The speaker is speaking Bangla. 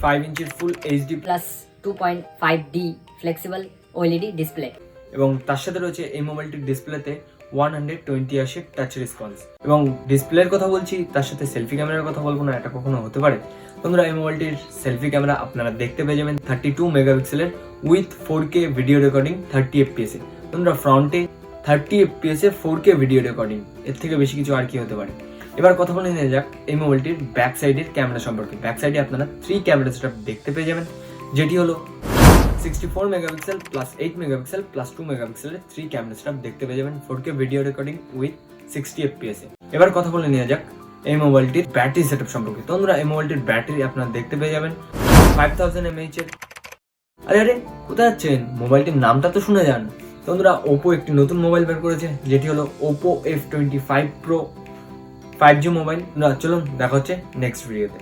5 ইঞ্চির full HD plus 2.5D flexible OLED display এবং তার সাথে রয়েছে এই মোবাইলটির ডিসপ্লেতে 120 Hz টাচ রেসপন্স। এবং ডিসপ্লের কথা বলছি, তার সাথে সেলফি ক্যামেরার কথা বলবো না, এটা কখনো হতে পারে। বন্ধুরা, এই মোবাইলটির সেলফি ক্যামেরা আপনারা দেখতে পেয়ে যাবেন 32 মেগাপিক্সেলের with 4K video recording 30 FPS এ। বন্ধুরা, ফ্রন্টে 30 FPS এ 4K ভিডিও রেকর্ডিং, এর থেকে বেশি কিছু আর কি হতে পারে। এবার কথা বলে নিয়ে যাক এই মোবাইলটির ব্যাক সাইডের ক্যামেরা সম্পর্কে। ব্যাক সাইডে আপনারা 3 ক্যামেরা সেটআপ দেখতে পেয়ে যাবেন, যেটি হলো 64 মেগাপিক্সেল প্লাস 8 মেগাপিক্সেল প্লাস 2 মেগাপিক্সেলের 3 ক্যামেরা সেটআপ দেখতে পেয়ে যাবেন 4K video recording with 60 FPS এ। এবার কথা বলে নিয়ে যাক এই মোবাইলটির ব্যাটারি সেটআপ সম্পর্কে। তো বন্ধুরা, এই মোবাইলটির ব্যাটারি আপনারা দেখতে পেয়ে যাবেন 5000 mAh এর। আরে কোথায় যাচ্ছেন? মোবাইলটির নামটা তো শুনে যান। তো বন্ধুরা, ওপো একটি নতুন মোবাইল বের করেছে, যেটি হলো Oppo F25 Pro 5G mobile. চলুন দেখা হচ্ছে নেক্সট ভিডিওতে।